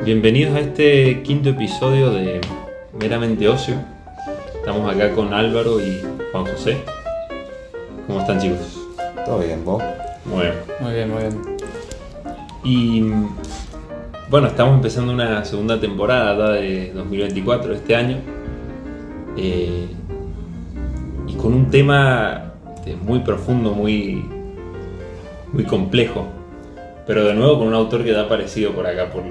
Bienvenidos a este quinto episodio de Meramente Ocio. Estamos acá con Álvaro y Juan José. ¿Cómo están, chicos? Todo bien, ¿vos? Muy bien. Muy bien, muy bien. Y bueno, estamos empezando una segunda temporada de 2024, este año. Y con un tema muy profundo, muy complejo. Pero de nuevo con un autor que ha aparecido por acá por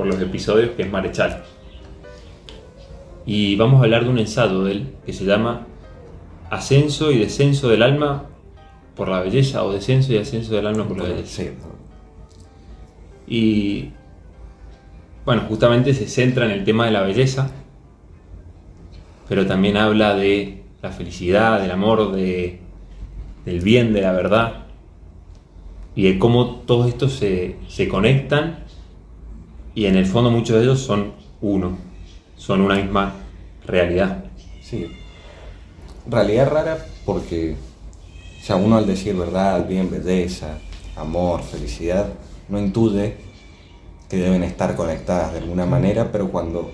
los episodios, que es Marechal. Y vamos a hablar de un ensayo de él que se llama Ascenso y descenso del alma por la belleza, o descenso y ascenso del alma por la belleza. Sí. Y bueno, justamente se centra en el tema de la belleza, pero también habla de la felicidad, del amor, del bien, de la verdad, y de cómo todos estos se conectan, y en el fondo muchos de ellos son uno, son una misma realidad. Sí. Realidad rara porque, o sea, uno al decir verdad, bien, belleza, amor, felicidad, no intuye que deben estar conectadas de alguna manera, pero cuando,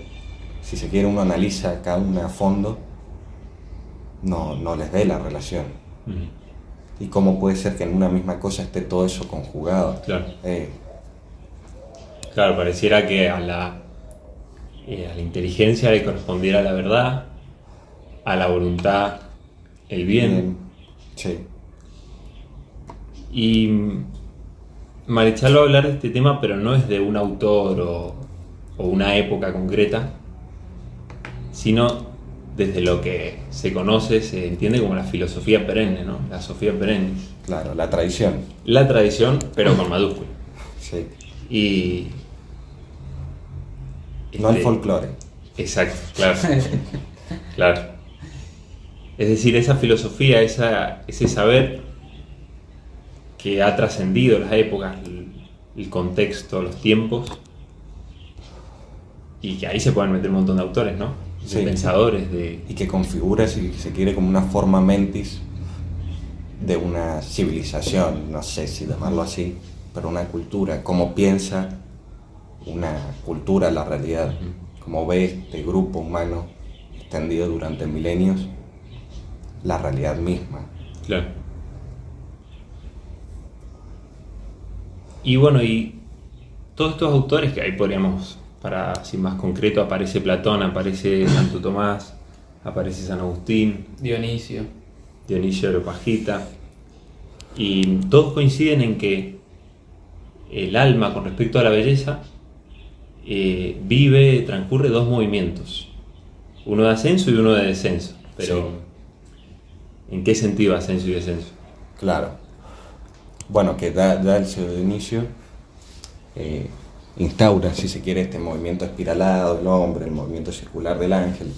si se quiere, uno analiza cada una a fondo, no les ve la relación. ¿Y cómo puede ser que en una misma cosa esté todo eso conjugado? Claro. Claro, pareciera que a la inteligencia le correspondiera la verdad, a la voluntad el bien. Sí. Y Marechal va a hablar de este tema, pero no es de un autor o una época concreta, sino desde lo que se conoce, se entiende como la filosofía perenne, ¿no? La Sofía perennis. Claro, la tradición. La tradición, pero con mayúscula. Sí. Y No el folclore. Exacto, claro. Claro. Es decir, esa filosofía, ese saber que ha trascendido las épocas, el contexto, los tiempos, y que ahí se pueden meter un montón de autores, ¿no? De Sí. pensadores, Y que configura, si se quiere, como una forma mentis de una civilización, no sé si llamarlo así, pero una cultura, cómo piensa una cultura la realidad, cómo ve este grupo humano extendido durante milenios la realidad misma. Claro. Y bueno, y todos estos autores que ahí podríamos, para así más concreto, aparece Platón, aparece Santo Tomás, aparece San Agustín, Dionisio. Dionisio de Areopagita, y todos coinciden en que el alma con respecto a la belleza transcurre dos movimientos, uno de ascenso y uno de descenso. Pero Sí. ¿en qué sentido ascenso y descenso? Claro. Bueno, que da el Dionisio, instaura, si se quiere, este movimiento espiralado del hombre, el movimiento circular del ángel.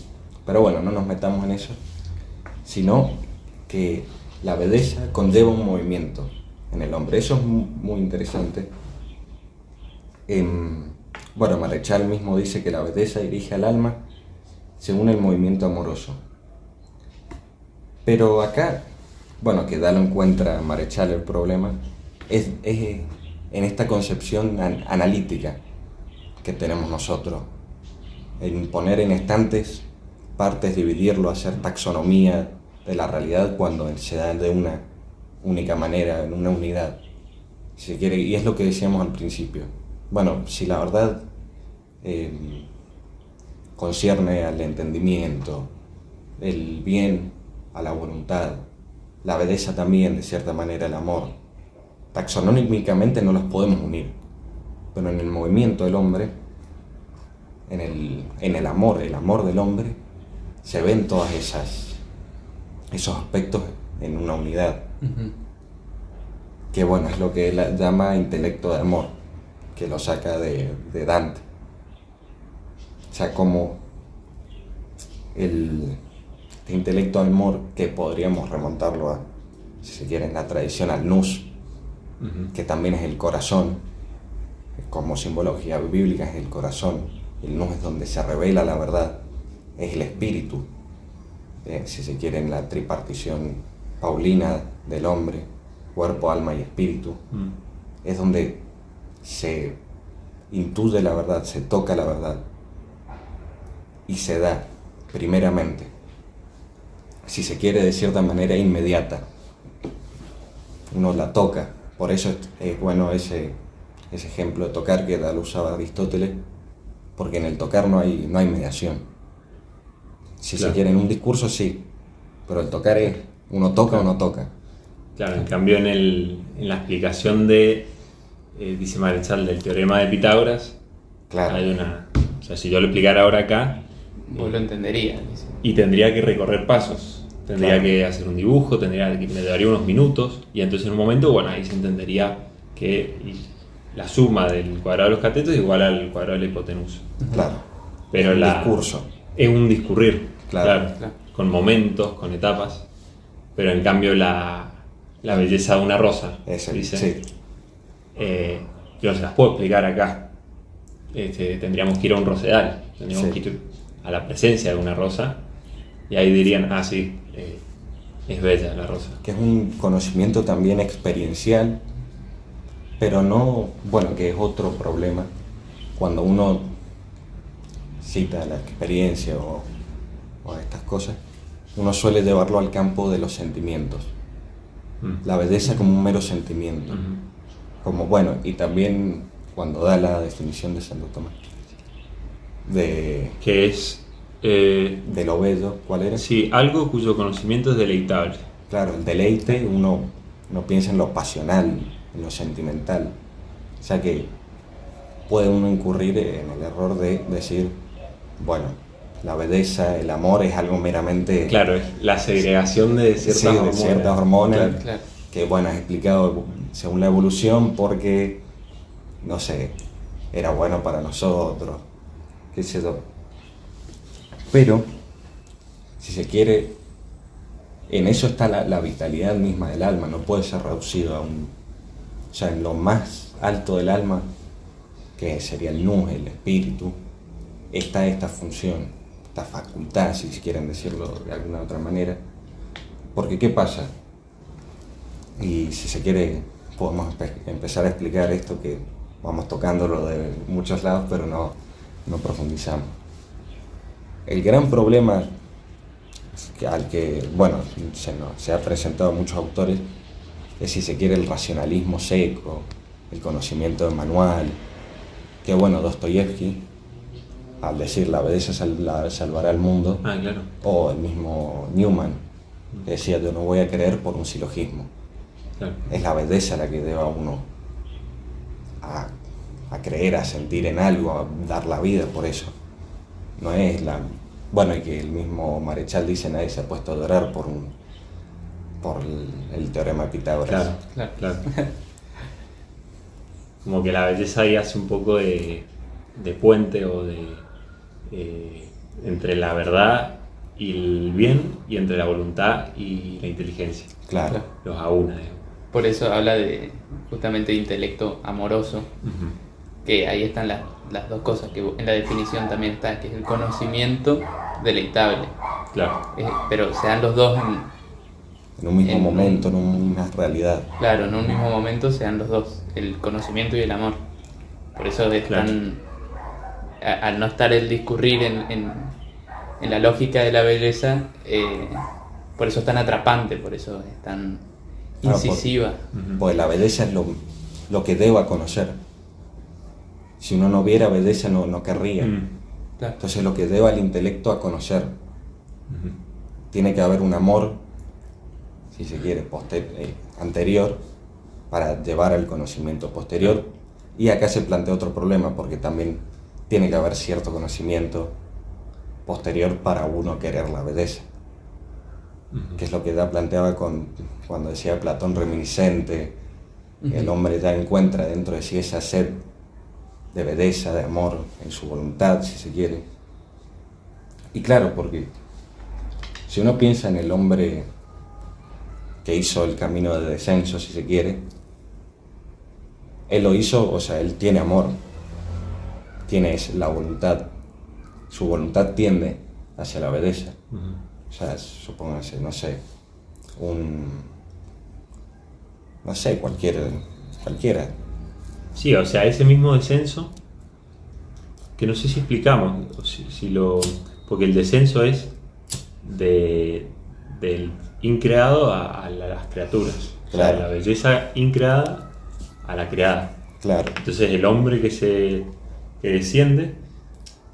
Pero bueno, no nos metamos en eso, sino que la belleza conlleva un movimiento en el hombre. Eso es muy interesante. Bueno, Marechal mismo dice que la belleza dirige al alma según el movimiento amoroso. Pero acá, bueno, que da lo encuentra Marechal el problema, es en esta concepción analítica que tenemos nosotros, en poner en estantes partes, dividirlo, hacer taxonomía de la realidad cuando se da de una única manera, en una unidad, si se quiere, y es lo que decíamos al principio. Bueno, si la verdad concierne al entendimiento, el bien a la voluntad, la belleza también, de cierta manera, el amor, taxonómicamente no los podemos unir, pero en el movimiento del hombre, en el amor del hombre, se ven todas esos aspectos en una unidad. Que bueno, es lo que él llama intelecto de amor, que lo saca de Dante. O sea, como este intelecto de amor, que podríamos remontarlo a, si se quiere, en la tradición, al nous, que también es el corazón, como simbología bíblica es el corazón. El nous es donde se revela la verdad, es el espíritu, si se quiere, en la tripartición paulina del hombre, cuerpo, alma y espíritu. Es donde se intuye la verdad, se toca la verdad y se da primeramente, si se quiere de cierta manera inmediata, uno la toca. Por eso es bueno ese ejemplo de tocar que lo usaba Aristóteles, porque en el tocar no hay mediación. Si Claro. se quiere en un discurso sí, pero el tocar es uno toca o no toca. Claro, en cambio en la explicación de, dice Marechal, del teorema de Pitágoras, Claro, hay una... O sea, si yo lo explicara ahora acá, Vos lo entenderías, dice. y tendría que recorrer pasos, tendría Claro. que hacer un dibujo, me daría unos minutos, y entonces en un momento, bueno, ahí se entendería que la suma del cuadrado de los catetos es igual al cuadrado de la hipotenusa. claro. Pero El discurso. es un discurrir, Claro. Claro. con momentos, con etapas, pero en cambio la belleza de una rosa, Ese, dice, sí. yo no se las puedo explicar acá. Tendríamos que ir a un rosedal, tendríamos Sí. que ir a la presencia de una rosa, y ahí dirían, ah, sí, es bella la rosa. Que es un conocimiento también experiencial, pero no, bueno, que es otro problema. Cuando uno cita la experiencia o estas cosas, uno suele llevarlo al campo de los sentimientos. La belleza como un mero sentimiento. Ujú. Como, bueno, y también cuando da la definición de Santo Tomás, Que es, de lo bello, ¿cuál era? sí, algo cuyo conocimiento es deleitable. Claro, el deleite, uno piensa en lo pasional, en lo sentimental. O sea que puede uno incurrir en el error de decir, bueno, la belleza, el amor es algo meramente... Claro, es la segregación de ciertas sí, de hormonas. ciertas hormonas, Claro. Claro. que bueno, es explicado según la evolución porque, no sé, era bueno para nosotros, qué sé yo. Pero, si se quiere, en eso está la vitalidad misma del alma, no puede ser reducido a un... O sea, en lo más alto del alma, que sería el nous, el espíritu, está esta función, esta facultad, si quieren decirlo de alguna otra manera. Porque, ¿qué pasa? Y si se quiere, podemos empezar a explicar esto, que vamos tocándolo de muchos lados, pero no profundizamos. El gran problema al que, bueno, se ha presentado a muchos autores es, si se quiere, el racionalismo seco, el conocimiento de manual, que bueno, Dostoyevsky, al decir la belleza salvará al mundo, Ah, claro. o el mismo Newman, que decía, yo no voy a creer por un silogismo. Claro. Es la belleza la que lleva a uno a creer, a sentir en algo, a dar la vida por eso. No es la... Bueno, y que el mismo Marechal dice, nadie se ha puesto a llorar por el teorema de Pitágoras. Claro, Claro. claro. Como que la belleza ahí hace un poco de puente o entre la verdad y el bien, y entre la voluntad y la inteligencia. Claro. Claro. Los aúna, digamos. Por eso habla de justamente de intelecto amoroso, Ujú. que ahí están las dos cosas, que en la definición también está, que es el conocimiento deleitable. Claro. Pero se dan los dos En un mismo En- momento, en una realidad. claro, en un mismo momento se dan los dos, el conocimiento y el amor. Por eso es Claro. al no estar el discurrir en la lógica de la belleza, por eso es tan atrapante, por eso es tan Claro, incisiva. Ujú. Pues la belleza es lo que deba conocer. Si uno no viera belleza, no querría. Mm. Claro. Entonces lo que deba el intelecto a conocer. Ujú. Tiene que haber un amor, si se quiere, anterior, para llevar al conocimiento posterior. Y acá se plantea otro problema, porque también tiene que haber cierto conocimiento posterior para uno querer la belleza. Ujú. Que es lo que ya planteaba cuando decía Platón reminiscente. El Ujú. hombre ya encuentra dentro de sí esa sed de belleza, de amor, en su voluntad, si se quiere. Y claro, porque si uno piensa en el hombre que hizo el camino de descenso, si se quiere, él lo hizo, o sea, él tiene amor, tiene la voluntad, su voluntad tiende hacia la belleza. Ujú. O sea, supóngase, no sé, cualquiera. Sí, o sea, ese mismo descenso que no sé si explicamos, o si lo, porque el descenso es del increado a las criaturas. O sea, Claro. la belleza increada a la creada. Claro, Entonces el hombre que desciende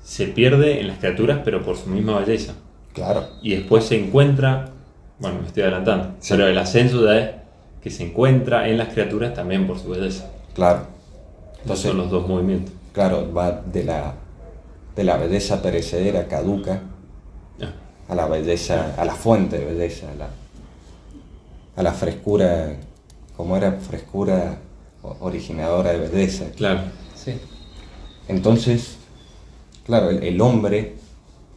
se pierde en las criaturas, pero por su misma belleza. claro, Y después se encuentra, bueno, me estoy adelantando, Sí. pero el ascenso ya es que se encuentra en las criaturas también por su belleza. claro. Esos Entonces, son los dos movimientos. claro, va de la belleza perecedera, caduca, Ah, a la belleza, a la fuente de belleza, a la frescura, como era frescura originadora de belleza. claro, Sí. Entonces, claro, el hombre,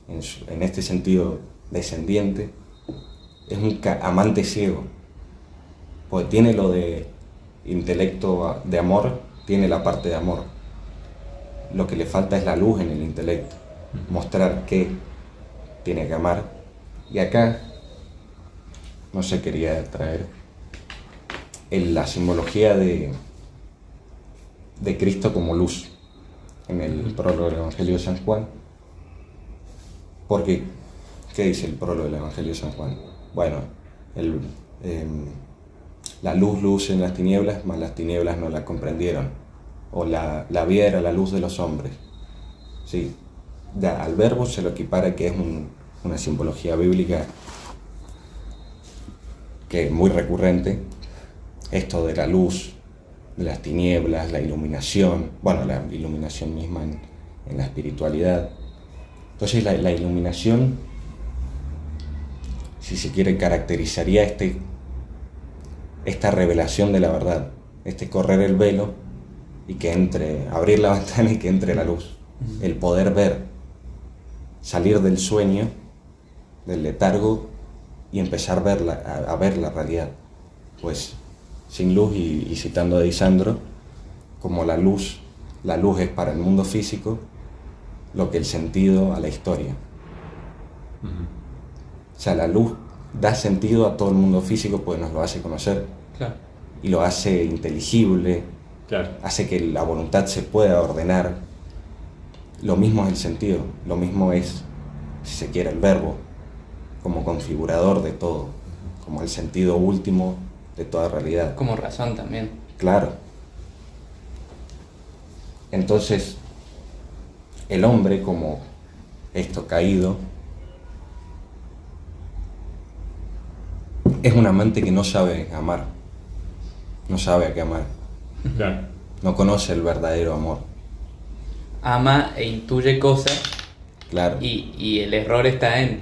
en este sentido descendiente, es un amante ciego, porque tiene lo de intelecto de amor, tiene la parte de amor. Lo que le falta es la luz en el intelecto, mostrar que tiene que amar. Y acá, no sé, quería traer la simbología de Cristo como luz en el prólogo del Evangelio de San Juan. Porque, ¿qué dice el prólogo del Evangelio de San Juan? Bueno, la luz luce en las tinieblas, mas las tinieblas no la comprendieron. O la vida era la luz de los hombres. Sí, ya, al verbo se lo equipara que es una simbología bíblica que es muy recurrente. Esto de la luz, de las tinieblas, la iluminación, bueno, la iluminación misma en la espiritualidad. Entonces la iluminación, si se quiere, caracterizaría esta revelación de la verdad, este correr el velo y que entre, abrir la ventana y que entre la luz, el poder ver, salir del sueño, del letargo y empezar a ver la realidad. Pues sin luz, y citando a Disandro, como la luz es para el mundo físico lo que el sentido a la historia. O sea, la luz da sentido a todo el mundo físico porque nos lo hace conocer Claro. y lo hace inteligible, claro. hace que la voluntad se pueda ordenar. Lo mismo es el sentido, lo mismo es, si se quiere, el verbo, como configurador de todo, como el sentido último de toda realidad. Como razón también. Claro. Entonces, el hombre, como esto caído, es un amante que no sabe amar, no sabe a qué amar, Claro. no conoce el verdadero amor. Ama e intuye cosas Claro, y el error está en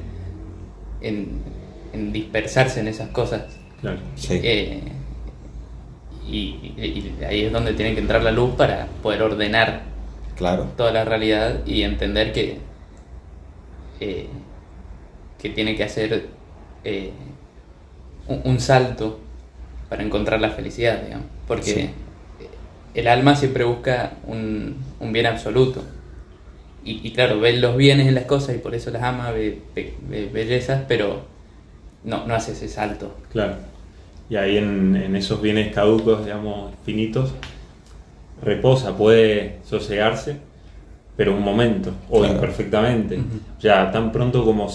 dispersarse en esas cosas. Claro. sí, Y ahí es donde tiene que entrar la luz para poder ordenar claro, toda la realidad y entender que tiene que hacer un salto para encontrar la felicidad, digamos. Porque Sí. el alma siempre busca un bien absoluto. Y claro, ve los bienes en las cosas y por eso las ama, ve bellezas, pero no hace ese salto. Claro. Y ahí en esos bienes caducos, digamos, finitos, reposa, puede sosegarse, pero un momento, o Claro. imperfectamente. Ya tan pronto como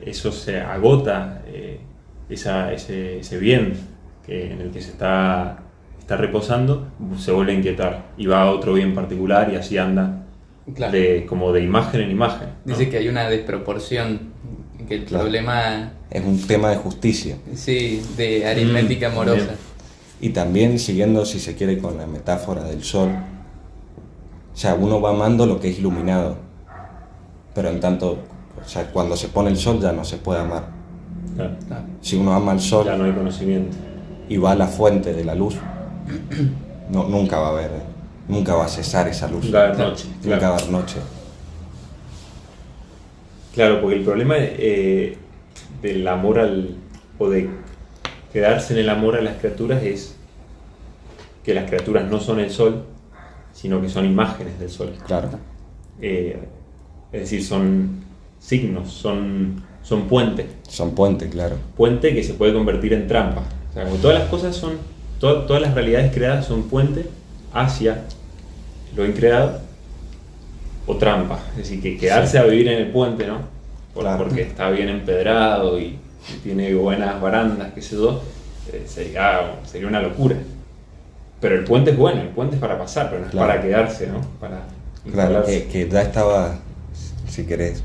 eso se agota, ese bien en el que se está reposando, se vuelve a inquietar y va a otro bien particular y así anda Claro. como de imagen en imagen, ¿no? Dice que hay una desproporción, que el Claro. problema, es un tema de justicia. sí, de aritmética amorosa. bien. Y también siguiendo, si se quiere, con la metáfora del sol, o sea, uno va amando lo que es iluminado, pero en tanto, o sea, cuando se pone el sol ya no se puede amar. Claro. Claro. Si uno ama el sol Ya no hay conocimiento. y va a la fuente de la luz, nunca va a haber, nunca va a cesar esa luz, Nunca va a haber noche, nunca claro. va a haber noche. Claro, porque el problema del amor o de quedarse en el amor a las criaturas es que las criaturas no son el sol, sino que son imágenes del sol. Claro, Es decir, son signos, son puentes. son puentes, claro, Puente que se puede convertir en trampa. O sea, como todas las cosas son, todas las realidades creadas son puentes hacia lo increado, o trampa. Es decir, que quedarse a vivir en el puente, ¿no? Claro. Porque está bien empedrado y tiene buenas barandas, qué sé yo, sería una locura. Pero el puente es bueno, el puente es para pasar, pero no es Claro. para quedarse, ¿no? Para Claro, instalarse. que ya estaba, si querés,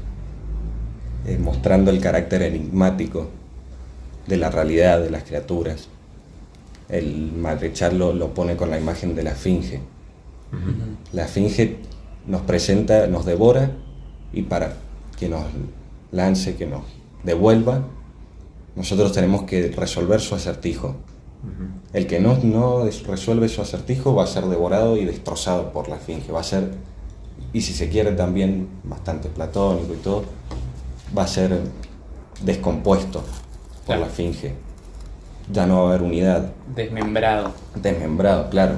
mostrando el carácter enigmático de la realidad de las criaturas. El Marechal lo pone con la imagen de la esfinge. La esfinge nos presenta, nos devora, y para que nos lance, que nos devuelva, nosotros tenemos que resolver su acertijo. El que no resuelve su acertijo va a ser devorado y destrozado por la esfinge. Va a ser, y si se quiere también bastante platónico y todo, va a ser descompuesto por Claro. la esfinge. Ya no va a haber unidad. Desmembrado. Desmembrado, claro.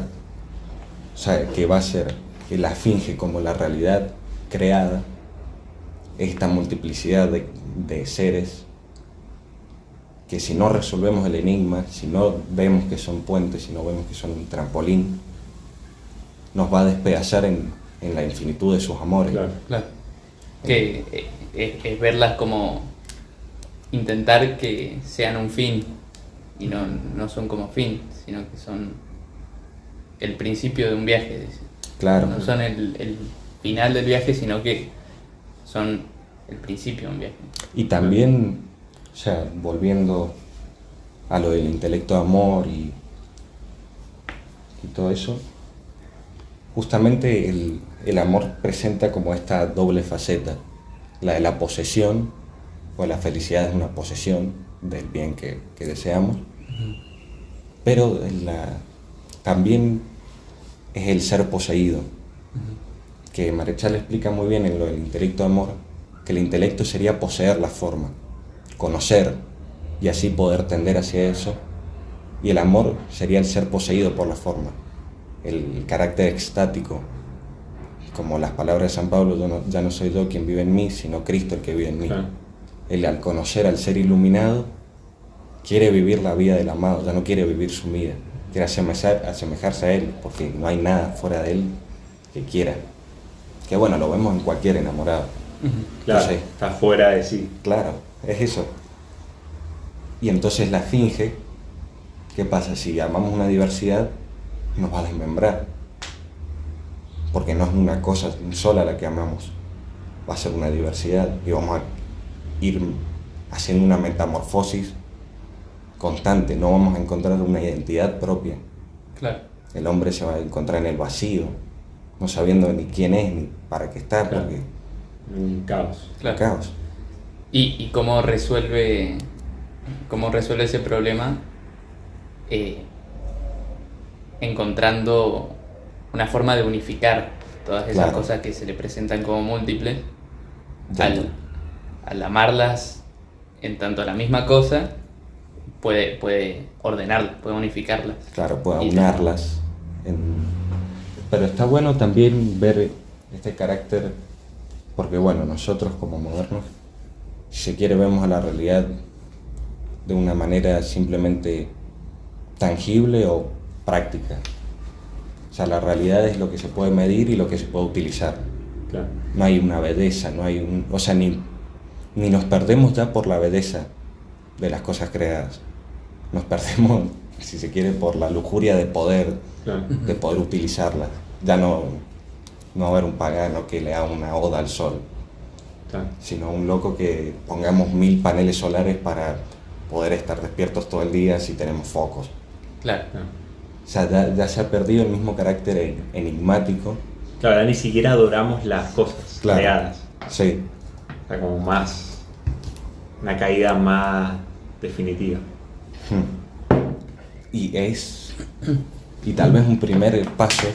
O sea, que va a ser que la esfinge como la realidad creada, esta multiplicidad de seres, que si no resolvemos el enigma, si no vemos que son puentes, si no vemos que son un trampolín, nos va a despedazar en la infinitud de sus amores. Claro. Claro. Que es verlas como intentar que sean un fin y no son como fin, sino que son el principio de un viaje. Dice. Claro. No son el final del viaje, sino que son el principio de un viaje. Y también, o sea, volviendo a lo del intelecto de amor y todo eso, justamente el amor presenta como esta doble faceta, la de la posesión, pues la felicidad es una posesión del bien que deseamos, pero también es el ser poseído, que Marechal explica muy bien en lo del intelecto de amor, que el intelecto sería poseer la forma, conocer y así poder tender hacia eso, y el amor sería el ser poseído por la forma, el carácter extático, como las palabras de San Pablo, ya no soy yo quien vive en mí, sino Cristo el que vive en mí. Claro. Él, al conocer al ser iluminado, quiere vivir la vida del amado, ya no quiere vivir su vida, quiere asemejarse a él, porque no hay nada fuera de él que quiera. Que bueno, lo vemos en cualquier enamorado. Claro, Entonces, está fuera de sí. claro, es eso. Y entonces la esfinge, ¿qué pasa? Si amamos una diversidad, nos va a desmembrar. Porque no es una cosa sola la que amamos, va a ser una diversidad y vamos a ir haciendo una metamorfosis constante, no vamos a encontrar una identidad propia. Claro. El hombre se va a encontrar en el vacío, no sabiendo ni quién es ni para qué está, Claro. porque Un caos. Claro. caos. ¿Y cómo resuelve ese problema? Encontrando una forma de unificar todas esas Claro. cosas que se le presentan como múltiples, Ya. al amarlas en tanto a la misma cosa, puede ordenarlas, puede unificarlas. Claro, puede Y- aunarlas. Pero está bueno también ver este carácter, porque bueno, nosotros como modernos, si se quiere, vemos a la realidad de una manera simplemente tangible o práctica. O sea, la realidad es lo que se puede medir y lo que se puede utilizar. Claro. No hay una belleza, no hay o sea, ni nos perdemos ya por la belleza de las cosas creadas. Nos perdemos, si se quiere, por la lujuria de poder Claro. utilizarlas. Ya no va a haber un pagano que le haga una oda al sol, Claro. sino un loco que pongamos 1000 paneles solares para poder estar despiertos todo el día si tenemos focos. Claro. Claro. O sea, ya se ha perdido el mismo carácter enigmático. Claro, ya ni siquiera adoramos las cosas Claro. creadas. Sí, O sea, como más. Una caída más definitiva. y tal vez un primer paso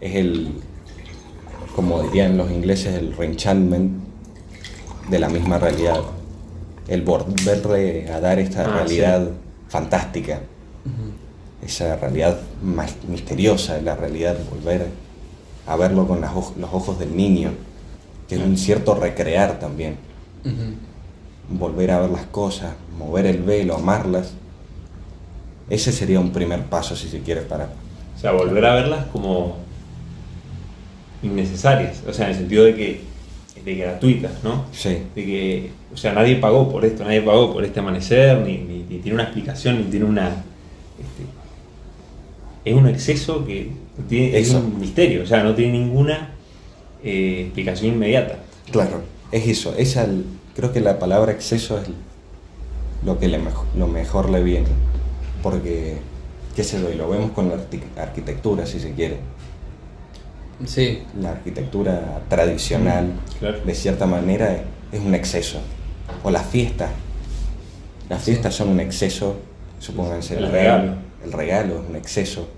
es como dirían los ingleses, el reenchantment de la misma realidad. El volverle a dar esta realidad fantástica, esa realidad más misteriosa, la realidad, volver a verlo con los ojos del niño, que es un cierto recrear también. Volver a ver las cosas, mover el velo, amarlas. Ese sería un primer paso, si se quiere, para... O sea, volver a verlas como innecesarias, o sea, en el sentido de gratuitas, ¿no? Sí, De que, o sea, nadie pagó por esto, nadie pagó por este amanecer, ni tiene una explicación, ni tiene una... es un exceso que es Eso. un misterio, o sea, no tiene ninguna explicación inmediata. claro, es eso. Creo que la palabra exceso es lo que lo mejor le viene. Porque, qué sé yo, y lo vemos con la arquitectura, si se quiere. Sí, La arquitectura tradicional, Claro. de cierta manera, es un exceso. O las fiestas. Las fiestas son un exceso, supónganse. El regalo. El regalo es un exceso.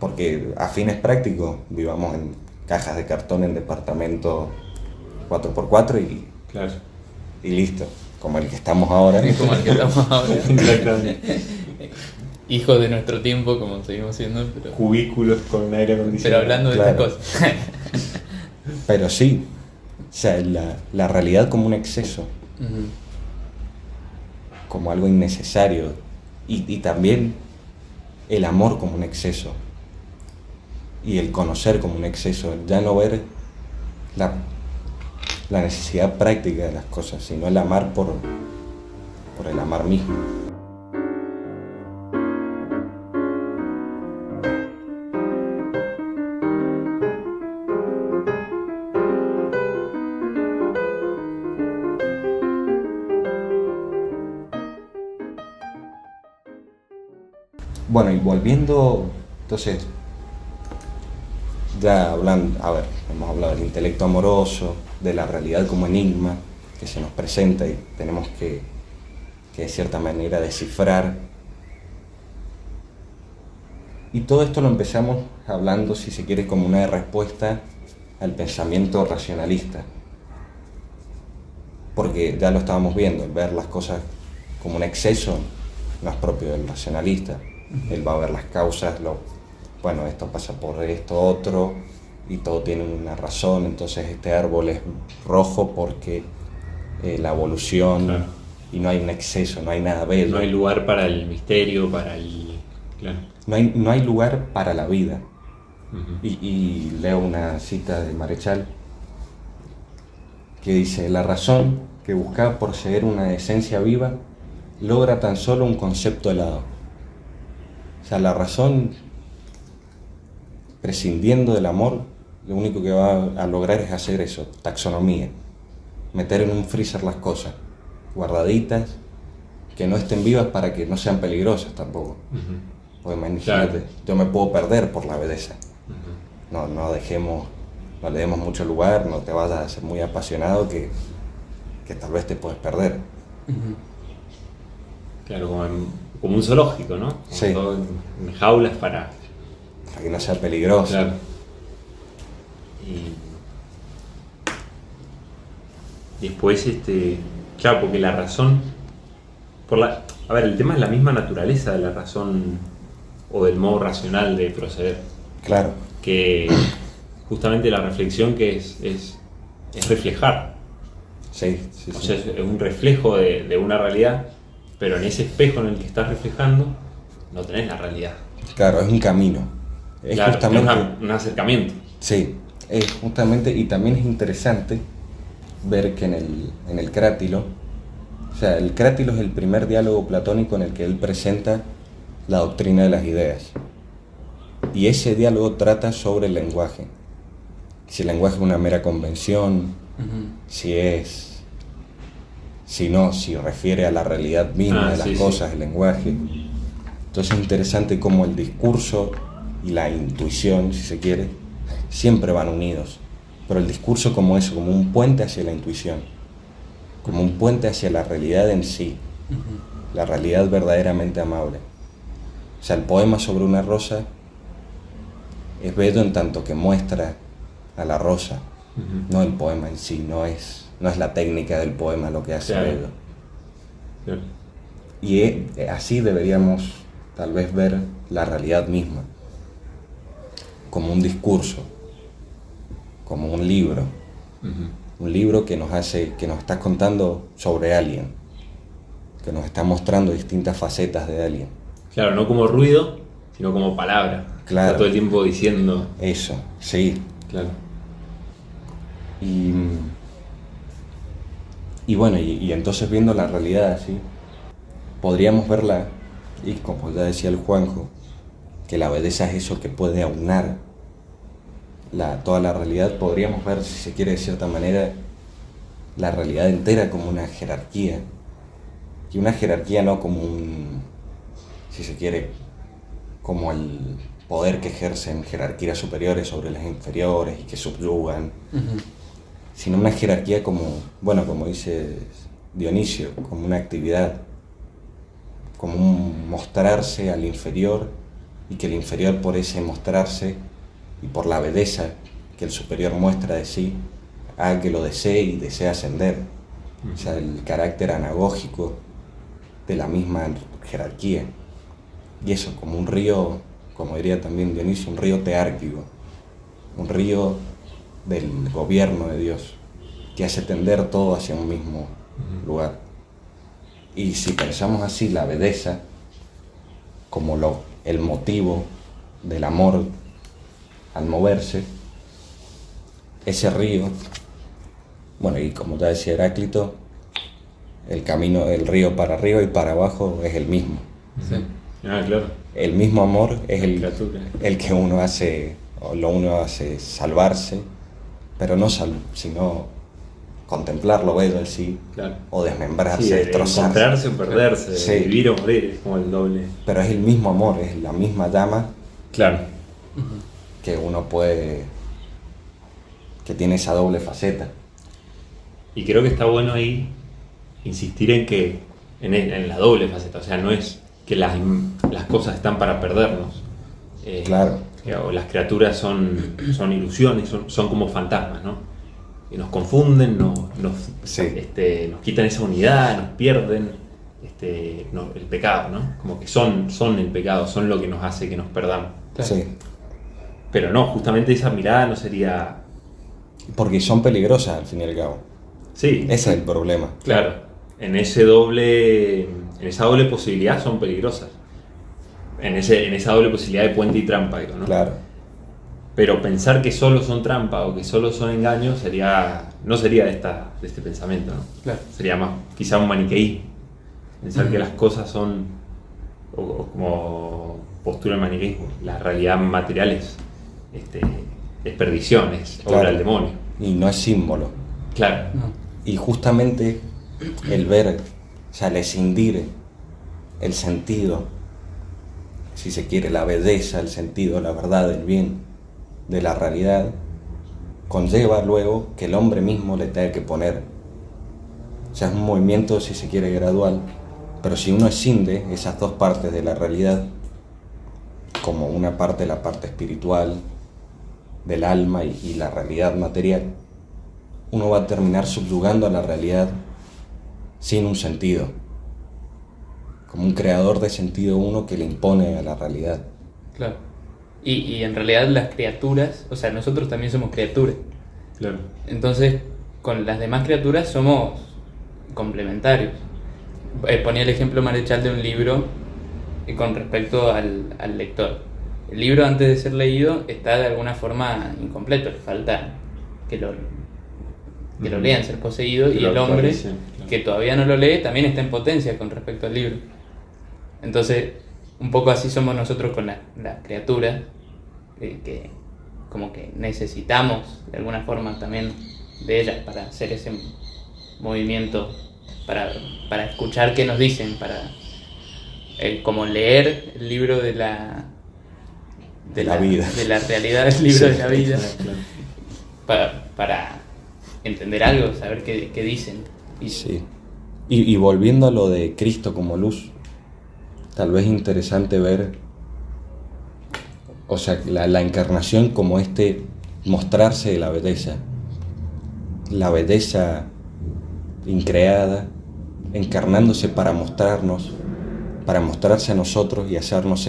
Porque a fines prácticos vivamos en cajas de cartón en departamento 4x4 Claro. y listo. Como el que estamos ahora. como el que estamos ahora. Exactamente. Hijos de nuestro tiempo, como seguimos siendo, pero Cubículos con aire acondicionado. hablando de Claro. estas cosas. Pero sí, o sea, la realidad como un exceso, Ujú. como algo innecesario, y también el amor como un exceso, y el conocer como un exceso, ya no ver la necesidad práctica de las cosas, sino el amar por el amar mismo. Bueno, y volviendo, entonces, ya hablando, a ver, hemos hablado del intelecto amoroso, de la realidad como enigma que se nos presenta y tenemos que de cierta manera descifrar. Y todo esto lo empezamos hablando, si se quiere, como una respuesta al pensamiento racionalista. Porque ya lo estábamos viendo, el ver las cosas como un exceso no es propio del racionalista. Él va a ver las causas, bueno, esto pasa por esto otro, y todo tiene una razón, entonces este árbol es rojo porque la evolución, Claro. y no hay un exceso, no hay nada bello. No hay lugar para el misterio, para el... Claro. No hay lugar para la vida. Ujú. Y leo una cita de Marechal que dice: la razón que busca poseer una esencia viva logra tan solo un concepto helado. O sea, la razón, prescindiendo del amor, lo único que va a lograr es hacer eso, taxonomía, meter en un freezer las cosas, guardaditas, que no estén vivas para que no sean peligrosas tampoco. Ujú. Pues imagínate, Claro. yo me puedo perder por la belleza. Ujú. No le demos mucho lugar, no te vayas a ser muy apasionado que tal vez te puedes perder. Ujú. Claro, como un zoológico, ¿no? Como Sí. todo en jaulas para... Para que no sea peligroso. Claro. Y después, claro, porque la razón, a ver, el tema es la misma naturaleza de la razón o del modo racional de proceder, Claro, que justamente la reflexión que es reflejar, sí, sí, o sí. sea, es un reflejo de una realidad, pero en ese espejo en el que estás reflejando no tenés la realidad. Claro, es un camino. Es Claro, justamente, es un acercamiento. sí, es justamente, y también es interesante ver que en el Crátilo, o sea, el Crátilo es el primer diálogo platónico en el que él presenta la doctrina de las ideas. Y ese diálogo trata sobre el lenguaje. Si el lenguaje es una mera convención, Ujú. si refiere a la realidad misma de las Sí, cosas, sí. el lenguaje. Entonces es interesante cómo el discurso y la intuición, si se quiere, siempre van unidos. Pero el discurso como eso, como un puente hacia la intuición, como un puente hacia la realidad en sí, Ujú. la realidad verdaderamente amable. O sea, el poema sobre una rosa es bello en tanto que muestra a la rosa, Ujú. no el poema en sí, no es la técnica del poema lo que hace Claro. bello. Claro. Y así deberíamos tal vez ver la realidad misma, como un discurso, como un libro que que nos está contando sobre alguien, que nos está mostrando distintas facetas de alguien. Claro, no como ruido, sino como palabra. Claro. Está todo el tiempo diciendo. Eso, sí. Claro. Y bueno, y entonces viendo la realidad así, podríamos verla, y como ya decía el Juanjo, que la belleza es eso que puede aunar toda la realidad. Podríamos ver, si se quiere de cierta manera, la realidad entera como una jerarquía, y una jerarquía no como si se quiere, como el poder que ejercen jerarquías superiores sobre las inferiores y que subyugan, sino una jerarquía como, bueno, como dice Dionisio, como una actividad, como un mostrarse al inferior, y que el inferior, por ese mostrarse y por la belleza que el superior muestra de sí, haga que lo desee y desee ascender. O sea, el carácter anagógico de la misma jerarquía. Y eso, como un río, como diría también Dionisio, un río teárquico, un río del gobierno de Dios, que hace tender todo hacia un mismo lugar. Y si pensamos así, la belleza como el motivo del amor al moverse, ese río, bueno, y como ya decía Heráclito, el camino del río para arriba y para abajo es el mismo. Sí. Claro. El mismo amor es El que uno hace salvarse, pero no sino contemplar lo bello en sí, claro. O desmembrarse, Sí, destrozarse. encontrarse o perderse, Sí. vivir o morir, es como el doble. Pero es el mismo amor, es la misma llama Claro. que uno que tiene esa doble faceta. Y creo que está bueno ahí insistir en la doble faceta, o sea, no es que las cosas están para perdernos. Claro. O las criaturas son ilusiones, son como fantasmas, ¿no? Y nos confunden, nos quitan esa unidad, nos pierden el pecado, ¿no? Como que son el pecado, son lo que nos hace que nos perdamos. Claro. Sí. Pero no, justamente esa mirada no sería... Porque son peligrosas al fin y al cabo. Sí. Ese es el problema. Claro, en esa doble posibilidad son peligrosas. En esa doble posibilidad de puente y trampa, digo, ¿no? Claro. Pero pensar que solo son trampa o que solo son engaños no sería de este pensamiento, ¿no? Claro. Sería más quizá un maniqueísmo. Pensar que las cosas son, o como postula el maniqueísmo, la realidad material es perdición, es obra Claro. del demonio. Y no es símbolo. Claro. No. Y justamente el ver, o sea, el escindir el sentido, si se quiere, la belleza, el sentido, la verdad, el bien de la realidad, conlleva luego que el hombre mismo le tenga que poner. O sea, es un movimiento, si se quiere, gradual, pero si uno escinde esas dos partes de la realidad, como una parte, la parte espiritual del alma y la realidad material, uno va a terminar subyugando a la realidad sin un sentido, como un creador de sentido uno que le impone a la realidad. Claro. Y en realidad las criaturas, o sea, nosotros también somos criaturas. Claro. Entonces, con las demás criaturas somos complementarios. Ponía el ejemplo Marechal de un libro con respecto al lector. El libro, antes de ser leído, está de alguna forma incompleto, le falta que lo lean, ser poseído, y el hombre Claro. que todavía no lo lee también está en potencia con respecto al libro. Entonces, un poco así somos nosotros con la criatura, que como que necesitamos de alguna forma también de ellas para hacer ese movimiento, para escuchar qué nos dicen, para como leer el libro de la vida. de la realidad del libro Sí, de la vida, Claro. para entender algo, saber qué dicen. Sí. Y volviendo a lo de Cristo como luz, tal vez interesante ver, o sea, la encarnación como mostrarse de la belleza increada, encarnándose para mostrarnos, para mostrarse a nosotros y hacernos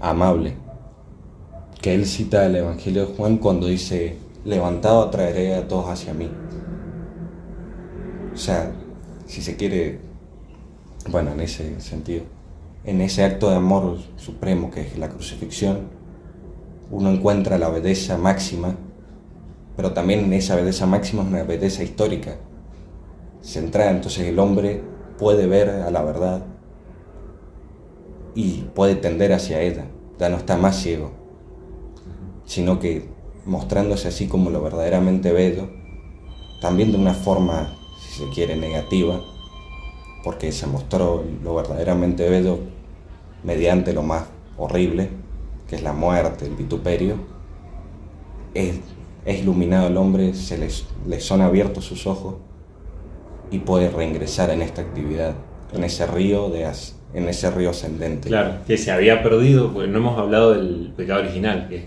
amable. Que él cita el Evangelio de Juan cuando dice: levantado atraeré a todos hacia mí. O sea, si se quiere, bueno, en ese sentido, en ese acto de amor supremo que es la crucifixión, uno encuentra la belleza máxima, pero también esa belleza máxima es una belleza histórica, centrada. Entonces el hombre puede ver a la verdad y puede tender hacia ella, ya no está más ciego, sino que mostrándose así como lo verdaderamente bello, también de una forma, si se quiere, negativa, porque se mostró lo verdaderamente bello mediante lo más horrible, que es la muerte, el vituperio. Es iluminado el hombre, le son abiertos sus ojos y puede reingresar en esta actividad, en ese río ascendente. Claro, que se había perdido, porque no hemos hablado del pecado original, que es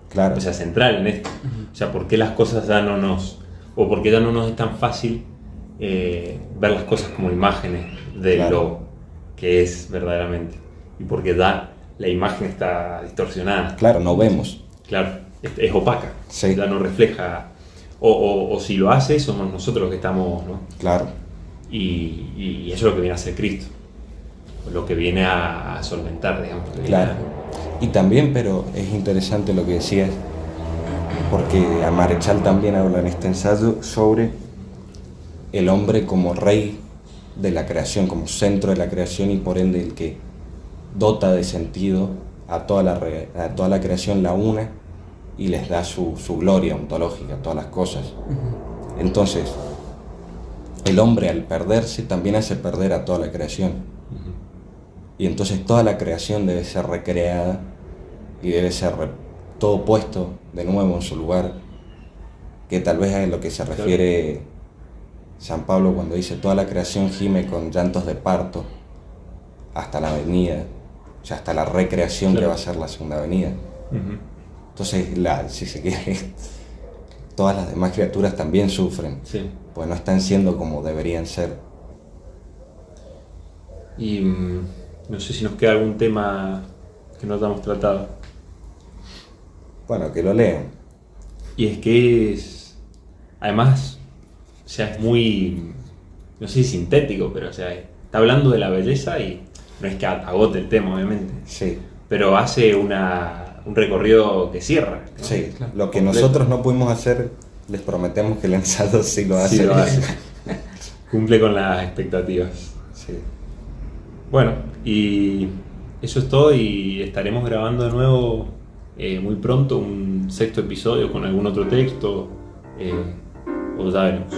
Claro. o sea, central en esto. O sea, ¿por qué las cosas ya no nos... o por qué ya no nos es tan fácil ver las cosas como imágenes de lo que es verdaderamente? Y porque ya la imagen está distorsionada. Claro, no vemos. Claro, es opaca. Sí. Ya no refleja... O si lo hace, somos nosotros los que estamos, ¿no? Claro. Y eso es lo que viene a hacer Cristo. Lo que viene a solventar, digamos. Claro. Y también, pero es interesante lo que decías, porque Marechal también habla en este ensayo sobre el hombre como rey de la creación, como centro de la creación y por ende el que dota de sentido a toda la creación, la une y les da su gloria ontológica a todas las cosas. Entonces, el hombre al perderse también hace perder a toda la creación. Y entonces toda la creación debe ser recreada y debe ser todo puesto de nuevo en su lugar, que tal vez es a lo que se refiere San Pablo cuando dice toda la creación gime con llantos de parto hasta la venida, o sea, hasta la recreación que va a ser la segunda venida. Entonces, si se quiere, todas las demás criaturas también sufren, pues no están siendo como deberían ser. Y no sé si nos queda algún tema que no hayamos tratado. Bueno, que lo lean. Y es que además, o sea, es muy, no sé si sintético, pero o sea, está hablando de la belleza y no es que agote el tema, obviamente. Sí. Pero hace un recorrido que cierra, ¿no? Sí, Claro, lo que completo. nosotros no pudimos hacer, les prometemos que el ensayo sí lo hace. Sí, lo hace. Cumple con las expectativas. Sí. Bueno, y eso es todo y estaremos grabando de nuevo muy pronto un sexto episodio con algún otro texto, o ya veremos.